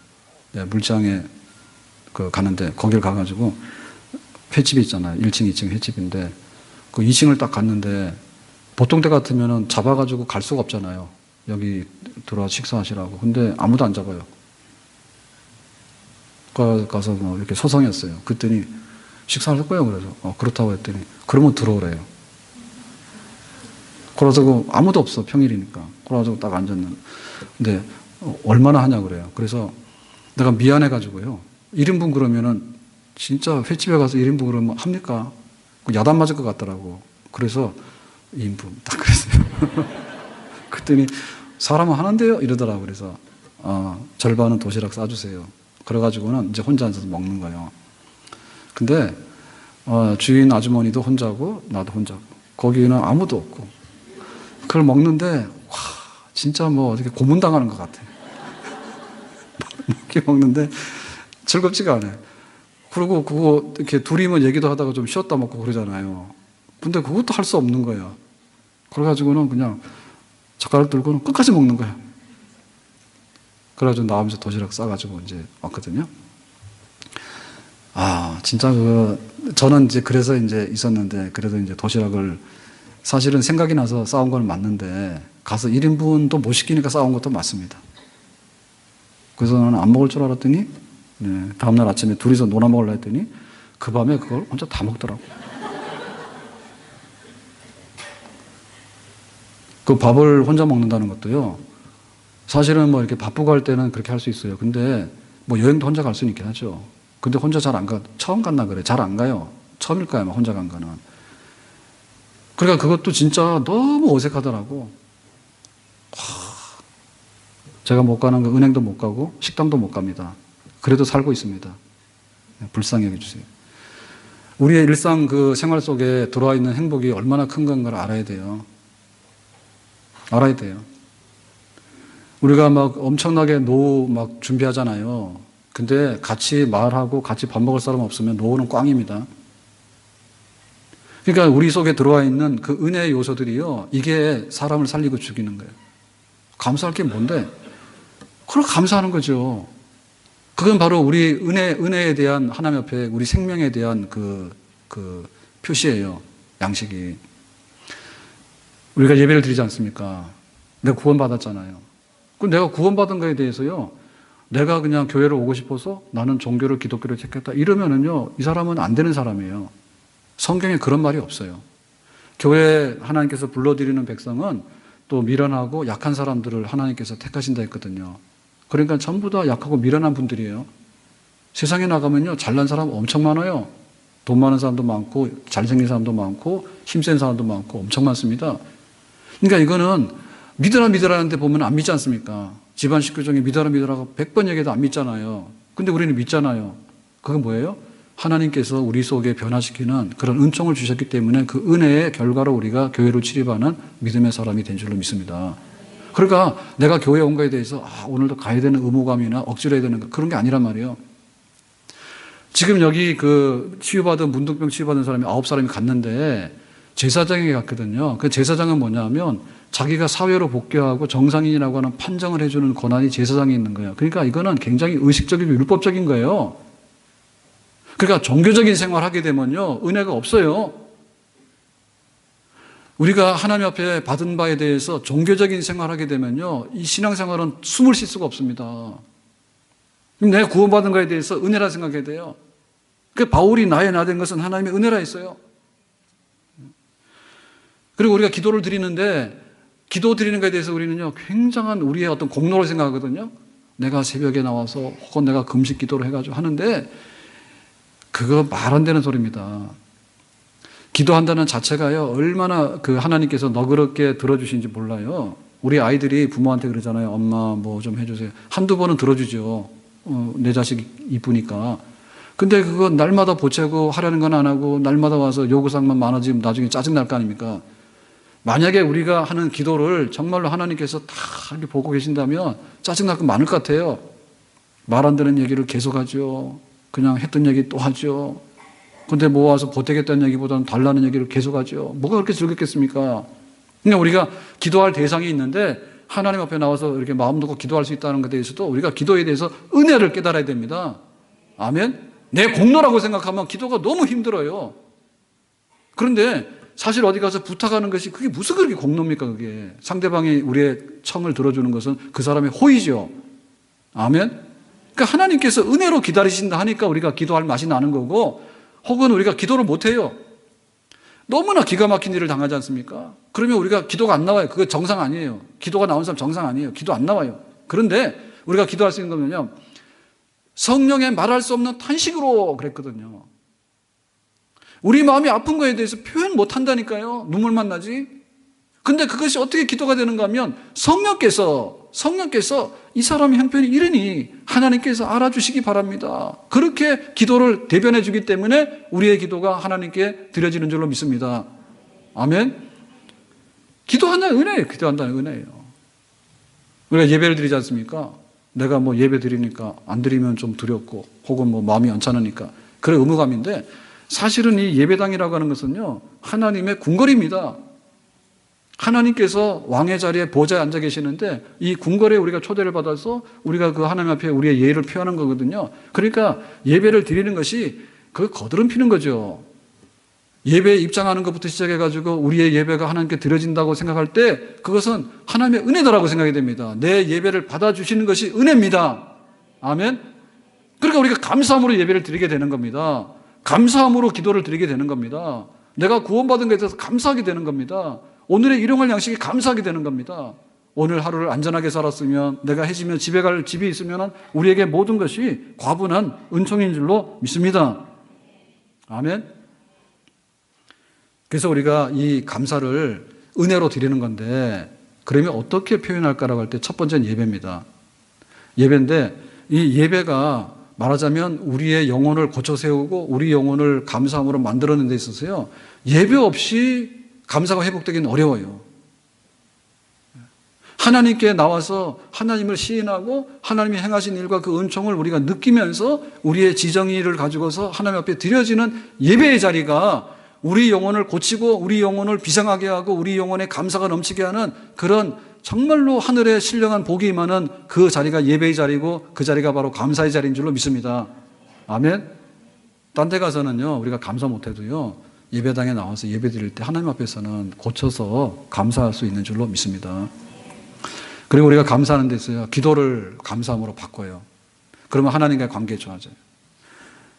물창에 가는데 거길 가가지고 횟집이 있잖아요. 1층, 2층 횟집인데 그 2층을 딱 갔는데 보통 때 같으면은 잡아가지고 갈 수가 없잖아요. 여기 들어와 식사하시라고. 근데 아무도 안 잡아요. 가서 뭐 이렇게 소송했어요. 그랬더니 식사할 거예요. 그래서 그렇다고 했더니 그러면 들어오래요. 그래서 아무도 없어. 평일이니까. 그래가지고 딱 앉았는데 근데 얼마나 하냐 그래요. 그래서 내가 미안해가지고요. 1인분 그러면은 진짜 횟집에 가서 1인분 그러면 합니까? 야단 맞을 것 같더라고. 그래서 2인분 딱 그랬어요. 그랬더니 사람은 하는데요? 이러더라고. 그래서 절반은 도시락 싸주세요. 그래가지고는 이제 혼자 앉아서 먹는 거예요. 근데 주인 아주머니도 혼자고 나도 혼자고 거기는 아무도 없고 그걸 먹는데 와 진짜 뭐 어떻게 고문당하는 것 같아. 먹는데 즐겁지가 않아요. 그리고 그거 이렇게 둘이면 얘기도 하다가 좀 쉬었다 먹고 그러잖아요. 근데 그것도 할 수 없는 거예요. 그래가지고는 그냥 젓가락 들고는 끝까지 먹는 거예요. 그래가지고 나오면서 도시락 싸가지고 이제 왔거든요. 진짜 저는 이제 그래서 이제 있었는데, 그래도 이제 도시락을 사실은 생각이 나서 싸운 건 맞는데, 가서 1인분도 못 시키니까 싸운 것도 맞습니다. 그래서 나는 안 먹을 줄 알았더니, 네, 다음날 아침에 둘이서 놀아 먹으려 했더니, 그 밤에 그걸 혼자 다 먹더라고. 그 밥을 혼자 먹는다는 것도요, 사실은 뭐 이렇게 바쁘고 할 때는 그렇게 할 수 있어요. 근데 뭐 여행도 혼자 갈 수는 있긴 하죠. 근데 혼자 잘 안 가. 처음 갔나 그래. 잘 안 가요. 처음일 거야, 아마 혼자 간 거는. 그러니까 그것도 진짜 너무 어색하더라고. 제가 못 가는 거 은행도 못 가고 식당도 못 갑니다. 그래도 살고 있습니다. 불쌍히 여겨주세요. 우리의 일상 그 생활 속에 들어와 있는 행복이 얼마나 큰 건가를 알아야 돼요. 알아야 돼요. 우리가 막 엄청나게 노후 막 준비하잖아요. 근데 같이 말하고 같이 밥 먹을 사람 없으면 노후는 꽝입니다. 그러니까 우리 속에 들어와 있는 그 은혜의 요소들이요, 이게 사람을 살리고 죽이는 거예요. 감사할 게 뭔데? 그걸 감사하는 거죠. 그건 바로 우리 은혜에 대한 하나님 앞에 우리 생명에 대한 그 표시예요. 양식이. 우리가 예배를 드리지 않습니까? 내가 구원받았잖아요. 그럼 내가 구원받은 거에 대해서요, 내가 그냥 교회를 오고 싶어서 나는 종교를 기독교를 택했다 이러면은요, 이 사람은 안 되는 사람이에요. 성경에 그런 말이 없어요. 교회 하나님께서 불러들이는 백성은 또 미련하고 약한 사람들을 하나님께서 택하신다 했거든요. 그러니까 전부 다 약하고 미련한 분들이에요. 세상에 나가면요, 잘난 사람 엄청 많아요. 돈 많은 사람도 많고 잘생긴 사람도 많고 힘센 사람도 많고 엄청 많습니다. 그러니까 이거는 믿으라는데 보면 안 믿지 않습니까? 집안 식구 중에 믿으라고 100번 얘기해도 안 믿잖아요. 근데 우리는 믿잖아요. 그건 뭐예요? 하나님께서 우리 속에 변화시키는 그런 은총을 주셨기 때문에 그 은혜의 결과로 우리가 교회로 출입하는 믿음의 사람이 된 줄로 믿습니다. 그러니까 내가 교회에 온 거에 대해서 오늘도 가야 되는 의무감이나 억지로 해야 되는 거, 그런 게 아니란 말이에요. 지금 여기 문둥병 치유받은 사람이 9사람이 갔는데 제사장에게 갔거든요. 그 제사장은 뭐냐면 자기가 사회로 복귀하고 정상인이라고 하는 판정을 해주는 권한이 제사장에 있는 거예요. 그러니까 이거는 굉장히 의식적이고 율법적인 거예요. 그러니까 종교적인 생활을 하게 되면요, 은혜가 없어요. 우리가 하나님 앞에 받은 바에 대해서 종교적인 생활을 하게 되면요, 이 신앙생활은 숨을 쉴 수가 없습니다. 내가 구원받은 거에 대해서 은혜라 생각해야 돼요. 그 바울이 나의 나 된 것은 하나님의 은혜라 했어요. 그리고 우리가 기도를 드리는데, 기도 드리는 것에 대해서 우리는요, 굉장한 우리의 어떤 공로를 생각하거든요. 내가 새벽에 나와서 혹은 내가 금식 기도를 해가지고 하는데, 그거 말 안 되는 소리입니다. 기도한다는 자체가요, 얼마나 하나님께서 너그럽게 들어주신지 몰라요. 우리 아이들이 부모한테 그러잖아요. 엄마 뭐 좀 해주세요. 한두 번은 들어주죠. 내 자식 이쁘니까. 근데 그거 날마다 보채고 하려는 건 안 하고 날마다 와서 요구사항만 많아지면 나중에 짜증날 거 아닙니까? 만약에 우리가 하는 기도를 정말로 하나님께서 다 이렇게 보고 계신다면 짜증날 거 많을 것 같아요. 말 안 되는 얘기를 계속하죠. 그냥 했던 얘기 또 하죠. 근데 모아서 보태겠다는 얘기보다는 달라는 얘기를 계속하죠. 뭐가 그렇게 즐겁겠습니까? 그러니까 우리가 기도할 대상이 있는데 하나님 앞에 나와서 이렇게 마음 놓고 기도할 수 있다는 것에 대해서도 우리가 기도에 대해서 은혜를 깨달아야 됩니다. 아멘? 내 공로라고 생각하면 기도가 너무 힘들어요. 그런데 사실 어디 가서 부탁하는 것이 그게 무슨 그렇게 공로입니까, 그게. 상대방이 우리의 청을 들어주는 것은 그 사람의 호의죠. 아멘? 그러니까 하나님께서 은혜로 기다리신다 하니까 우리가 기도할 맛이 나는 거고, 혹은 우리가 기도를 못해요. 너무나 기가 막힌 일을 당하지 않습니까? 그러면 우리가 기도가 안 나와요. 그거 정상 아니에요. 기도가 나온 사람 정상 아니에요. 기도 안 나와요. 그런데 우리가 기도할 수 있는 거는요, 성령의 말할 수 없는 탄식으로 그랬거든요. 우리 마음이 아픈 거에 대해서 표현 못 한다니까요. 눈물만 나지. 근데 그것이 어떻게 기도가 되는가 하면 성령께서 이 사람의 형편이 이러니 하나님께서 알아주시기 바랍니다. 그렇게 기도를 대변해 주기 때문에 우리의 기도가 하나님께 드려지는 줄로 믿습니다. 아멘. 기도한다는 은혜예요. 기도한다는 은혜예요. 우리가 예배를 드리지 않습니까? 내가 뭐 예배 드리니까 안 드리면 좀 두렵고 혹은 뭐 마음이 연찬하니까 그런 의무감인데, 사실은 이 예배당이라고 하는 것은요, 하나님의 궁궐입니다. 하나님께서 왕의 자리에 보좌에 앉아 계시는데 이 궁궐에 우리가 초대를 받아서 우리가 그 하나님 앞에 우리의 예의를 표하는 거거든요. 그러니까 예배를 드리는 것이 그 거드름 피는 거죠. 예배에 입장하는 것부터 시작해가지고 우리의 예배가 하나님께 드려진다고 생각할 때 그것은 하나님의 은혜다라고 생각이 됩니다. 내 예배를 받아주시는 것이 은혜입니다. 아멘. 그러니까 우리가 감사함으로 예배를 드리게 되는 겁니다. 감사함으로 기도를 드리게 되는 겁니다. 내가 구원받은 것에 대해서 감사하게 되는 겁니다. 오늘의 일용할 양식이 감사하게 되는 겁니다. 오늘 하루를 안전하게 살았으면, 내가 해지면 집에 갈 집이 있으면 우리에게 모든 것이 과분한 은총인 줄로 믿습니다. 아멘. 그래서 우리가 이 감사를 은혜로 드리는 건데, 그러면 어떻게 표현할까라고 할 때 첫 번째는 예배입니다. 예배인데 이 예배가 말하자면 우리의 영혼을 고쳐 세우고 우리 영혼을 감사함으로 만들어내는 데 있어서요, 예배 없이 감사가 회복되기는 어려워요. 하나님께 나와서 하나님을 시인하고 하나님이 행하신 일과 그 은총을 우리가 느끼면서 우리의 지정의를 가지고서 하나님 앞에 드려지는 예배의 자리가 우리 영혼을 고치고 우리 영혼을 비상하게 하고 우리 영혼에 감사가 넘치게 하는 그런 정말로 하늘에 신령한 복이 임하는 그 자리가 예배의 자리고, 그 자리가 바로 감사의 자리인 줄로 믿습니다. 아멘. 딴 데 가서는요, 우리가 감사 못해도요, 예배당에 나와서 예배 드릴 때 하나님 앞에서는 고쳐서 감사할 수 있는 줄로 믿습니다. 그리고 우리가 감사하는 데 있어요, 기도를 감사함으로 바꿔요. 그러면 하나님과의 관계 좋아져요.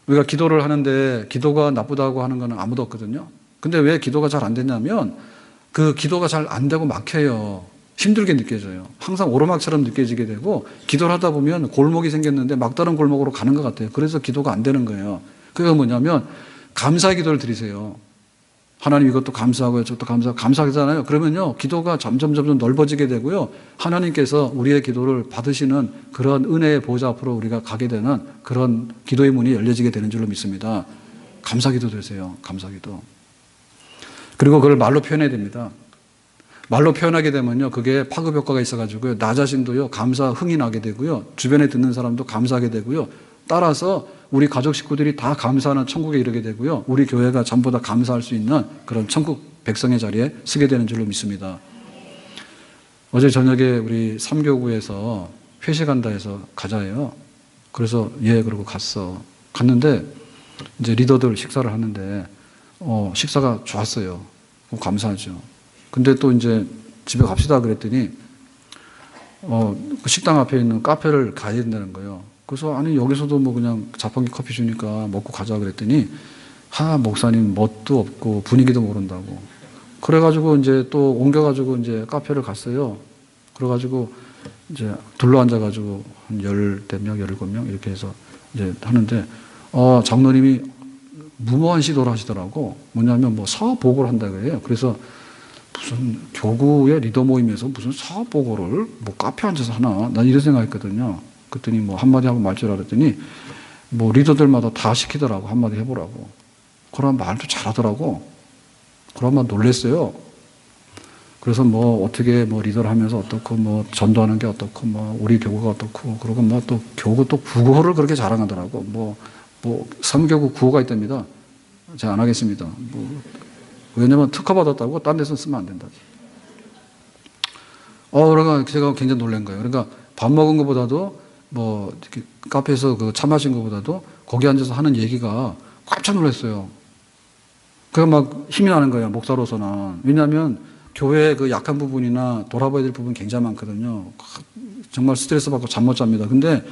우리가 기도를 하는데 기도가 나쁘다고 하는 건 아무도 없거든요. 근데 왜 기도가 잘 안 되냐면 그 기도가 잘 안 되고 막혀요. 힘들게 느껴져요. 항상 오르막처럼 느껴지게 되고, 기도를 하다 보면 골목이 생겼는데 막다른 골목으로 가는 것 같아요. 그래서 기도가 안 되는 거예요. 그게 뭐냐면 감사의 기도를 드리세요. 하나님 이것도 감사하고요, 저것도 감사하잖아요. 그러면요, 기도가 점점 넓어지게 되고요, 하나님께서 우리의 기도를 받으시는 그런 은혜의 보좌 앞으로 우리가 가게 되는 그런 기도의 문이 열려지게 되는 줄로 믿습니다. 감사기도 되세요. 감사기도. 그리고 그걸 말로 표현해야 됩니다. 말로 표현하게 되면요, 그게 파급 효과가 있어가지고요, 나 자신도요, 감사 흥이 나게 되고요, 주변에 듣는 사람도 감사하게 되고요, 따라서 우리 가족 식구들이 다 감사하는 천국에 이르게 되고요, 우리 교회가 전부 다 감사할 수 있는 그런 천국 백성의 자리에 서게 되는 줄로 믿습니다. 어제 저녁에 우리 삼교구에서 회식한다 해서 가자예요. 그래서 그러고 갔는데 이제 리더들 식사를 하는데 식사가 좋았어요. 감사하죠. 근데 또 이제 집에 갑시다 그랬더니 그 식당 앞에 있는 카페를 가야 된다는 거예요. 그래서 아니 여기서도 뭐 그냥 자판기 커피 주니까 먹고 가자 그랬더니 목사님 멋도 없고 분위기도 모른다고. 그래가지고 이제 또 옮겨가지고 이제 카페를 갔어요. 그래가지고 이제 둘러앉아가지고 한 10명, 17명 이렇게 해서 이제 하는데 장로님이 무모한 시도를 하시더라고. 뭐냐면 뭐 사업 보고를 한다 그래요. 그래서 무슨 교구의 리더 모임에서 무슨 사업 보고를 뭐 카페 앉아서 하나, 난 이런 생각했거든요. 그랬더니 뭐 한마디 하고 말 줄 알았더니 뭐 리더들마다 다 시키더라고. 한마디 해보라고. 그러면 말도 잘하더라고. 그러면 놀랬어요. 그래서 뭐 어떻게 뭐 리더를 하면서 어떻고 뭐 전도하는 게 어떻고 뭐 우리 교구가 어떻고, 그리고 뭐 또 교구 또 국어를 그렇게 자랑하더라고. 뭐 삼교구 구호가 있답니다. 제가 안 하겠습니다. 왜냐면 특허 받았다고 딴 데서 쓰면 안 된다. 그러니까 제가 굉장히 놀란 거예요. 그러니까 밥 먹은 것보다도 뭐 이렇게 카페에서 그 차 마신 것보다도 거기 앉아서 하는 얘기가 깜짝 놀랐어요. 그가 막 힘이 나는 거예요, 목사로서는. 왜냐하면 교회의 그 약한 부분이나 돌아봐야 될 부분이 굉장히 많거든요. 정말 스트레스 받고 잠 못 잡니다. 근데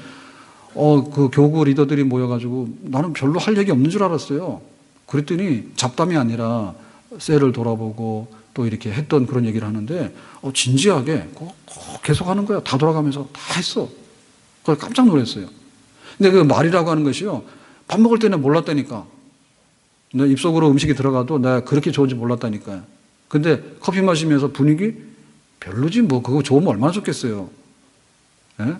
그 교구 리더들이 모여가지고 나는 별로 할 얘기 없는 줄 알았어요. 그랬더니 잡담이 아니라 셀을 돌아보고 또 이렇게 했던 그런 얘기를 하는데 진지하게 계속 하는 거야. 다 돌아가면서 다 했어. 그래서 깜짝 놀랐어요. 근데 그 말이라고 하는 것이요, 밥 먹을 때는 몰랐다니까. 내 입속으로 음식이 들어가도 내가 그렇게 좋은지 몰랐다니까요. 근데 커피 마시면서 분위기 별로지 뭐, 그거 좋으면 얼마나 좋겠어요. 예?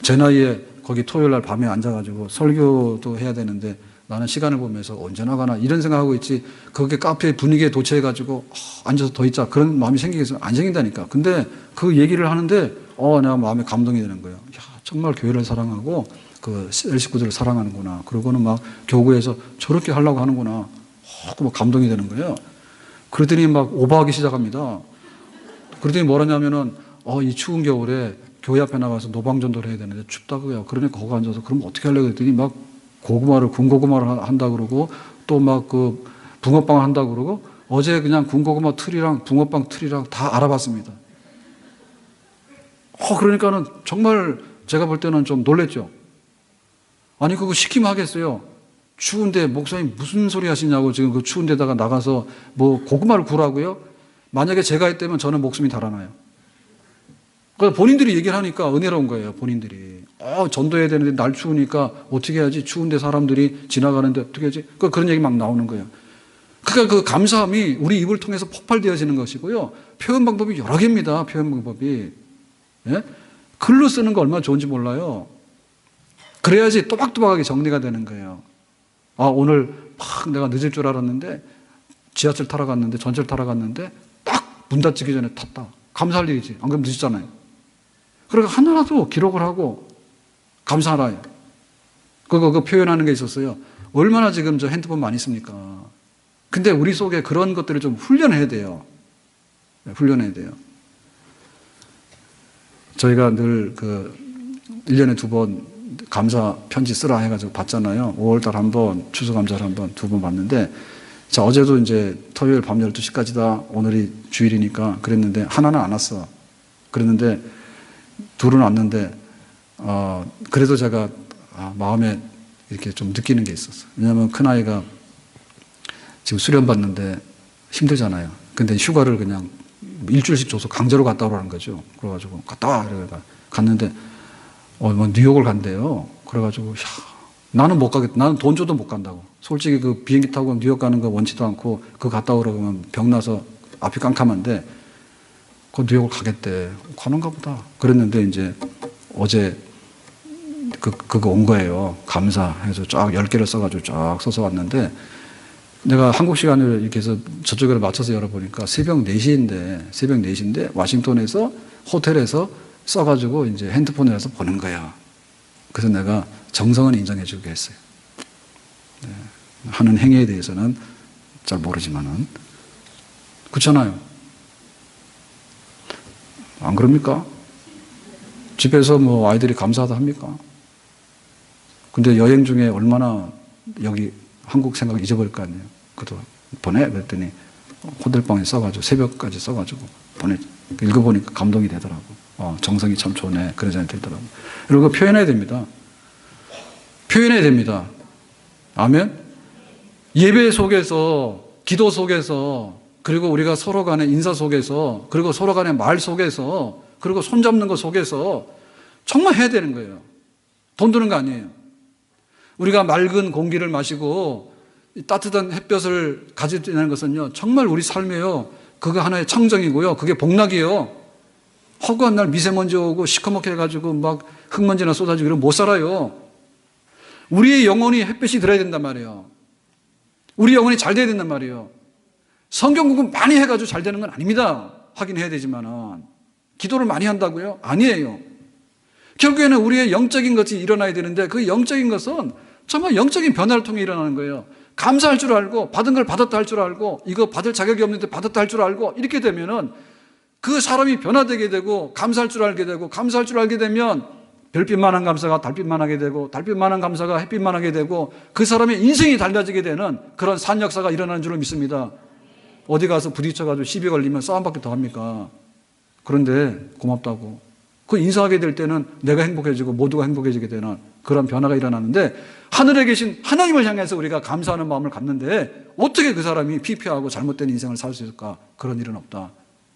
제 나이에 거기 토요일 날 밤에 앉아가지고 설교도 해야 되는데 나는 시간을 보면서 언제나 가나 이런 생각하고 있지, 거기 카페 분위기에 도취해가지고 앉아서 더 있자 그런 마음이 생기겠어요? 안 생긴다니까. 근데 그 얘기를 하는데 내가 마음에 감동이 되는 거예요. 야, 정말 교회를 사랑하고 그 셀 식구들을 사랑하는구나. 그러고는 막 교구에서 저렇게 하려고 하는구나. 막 감동이 되는 거예요. 그러더니 막 오버하기 시작합니다. 그러더니 뭐라냐면은 이 추운 겨울에 교회 앞에 나가서 노방전도를 해야 되는데 춥다고요. 그러니까 거기 앉아서 그럼 어떻게 하려고 했더니 막 군고구마를 한다 그러고 또 막 그 붕어빵을 한다 그러고 어제 그냥 군고구마 틀이랑 붕어빵 틀이랑 다 알아봤습니다. 그러니까는 정말 제가 볼 때는 좀 놀랬죠. 아니 그거 시키면 하겠어요. 추운데 목사님 무슨 소리 하시냐고 지금 그 추운 데다가 나가서 뭐 고구마를 구라고요? 만약에 제가 했다면 저는 목숨이 달아나요. 그러니까 본인들이 얘기를 하니까 은혜로운 거예요. 본인들이. 전도해야 되는데 날 추우니까 어떻게 해야지? 추운데 사람들이 지나가는데 어떻게 하지? 그런 얘기 막 나오는 거예요. 그러니까 그 감사함이 우리 입을 통해서 폭발되어지는 것이고요. 표현 방법이 여러 개입니다. 표현 방법이. 예? 글로 쓰는 거 얼마나 좋은지 몰라요. 그래야지 또박또박하게 정리가 되는 거예요. 오늘 막 내가 늦을 줄 알았는데 지하철 타러 갔는데 전철 타러 갔는데 딱 문 닫히기 전에 탔다. 감사할 일이지. 안 그러면 늦었잖아요. 그러니까 하나라도 기록을 하고 감사하라. 그거 표현하는 게 있었어요. 얼마나 지금 저 핸드폰 많이 씁니까? 근데 우리 속에 그런 것들을 좀 훈련해야 돼요. 훈련해야 돼요. 저희가 늘 1년에 2번 감사 편지 쓰라 해가지고 받잖아요. 5월달 한 번, 추수감사를 한 번, 2번 받는데, 자, 어제도 이제 토요일 밤 12시까지다. 오늘이 주일이니까 그랬는데, 하나는 안 왔어. 그랬는데, 둘은 왔는데, 그래도 제가, 마음에 이렇게 좀 느끼는 게 있었어요. 왜냐하면 큰아이가 지금 수련 받는데 힘들잖아요. 근데 휴가를 그냥 일주일씩 줘서 강제로 갔다 오라는 거죠. 그래가지고, 갔다 와! 이러다가 갔는데, 뭐 뉴욕을 간대요. 그래가지고 나는 못 가겠다. 나는 돈 줘도 못 간다고. 솔직히 그 비행기 타고 뉴욕 가는 거 원치도 않고 그거 갔다 오라고 하면 병나서 앞이 깜깜한데 그 뉴욕을 가겠대. 가는가 보다. 그랬는데 이제 어제 그거 온 거예요. 감사해서 쫙 10개를 써가지고 쫙 써서 왔는데 내가 한국 시간을 이렇게 해서 저쪽으로 맞춰서 열어보니까 새벽 4시인데 와싱턴에서 호텔에서 써가지고 이제 핸드폰에 해서 보는 거야. 그래서 내가 정성은 인정해주게 했어요. 네. 하는 행위에 대해서는 잘 모르지만은. 그렇잖아요. 안 그럽니까? 집에서 뭐 아이들이 감사하다 합니까? 근데 여행 중에 얼마나 여기 한국 생각 잊어버릴 거 아니에요. 그것도 보내? 그랬더니 호텔방에 써가지고 새벽까지 써가지고 보내. 읽어보니까 감동이 되더라고. 정성이 참 좋네. 그런 생각이 들더라고. 이런 거 표현해야 됩니다. 표현해야 됩니다. 아멘? 예배 속에서, 기도 속에서, 그리고 우리가 서로 간의 인사 속에서, 그리고 서로 간의 말 속에서, 그리고 손잡는 것 속에서 정말 해야 되는 거예요. 돈 드는 거 아니에요. 우리가 맑은 공기를 마시고 따뜻한 햇볕을 가지는 것은요, 정말 우리 삶에요. 그거 하나의 청정이고요. 그게 복락이에요. 허구한 날 미세먼지 오고 시커멓게 해가지고 막 흙먼지나 쏟아지고 이러면 못 살아요. 우리의 영혼이 햇볕이 들어야 된단 말이에요. 우리 영혼이 잘 돼야 된단 말이에요. 성경 공부 많이 해가지고 잘 되는 건 아닙니다. 하긴 해야 되지만은. 기도를 많이 한다고요? 아니에요. 결국에는 우리의 영적인 것이 일어나야 되는데 그 영적인 것은 정말 영적인 변화를 통해 일어나는 거예요. 감사할 줄 알고 받은 걸 받았다 할 줄 알고 이거 받을 자격이 없는데 받았다 할 줄 알고 이렇게 되면은 그 사람이 변화되게 되고 감사할 줄 알게 되고 감사할 줄 알게 되면 별빛만한 감사가 달빛만 하게 되고 달빛만한 감사가 햇빛만 하게 되고 그 사람의 인생이 달라지게 되는 그런 산 역사가 일어나는 줄로 믿습니다. 어디 가서 부딪혀가지고 시비 걸리면 싸움밖에 더 합니까? 그런데 고맙다고. 그 인사하게 될 때는 내가 행복해지고 모두가 행복해지게 되는 그런 변화가 일어나는데 하늘에 계신 하나님을 향해서 우리가 감사하는 마음을 갖는데 어떻게 그 사람이 피폐하고 잘못된 인생을 살 수 있을까? 그런 일은 없다.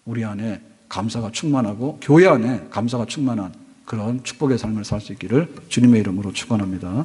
우리 안에 감사가 충만하고 교회 안에 감사가 충만한 그런 축복의 삶을 살 수 있기를 주님의 이름으로 축원합니다.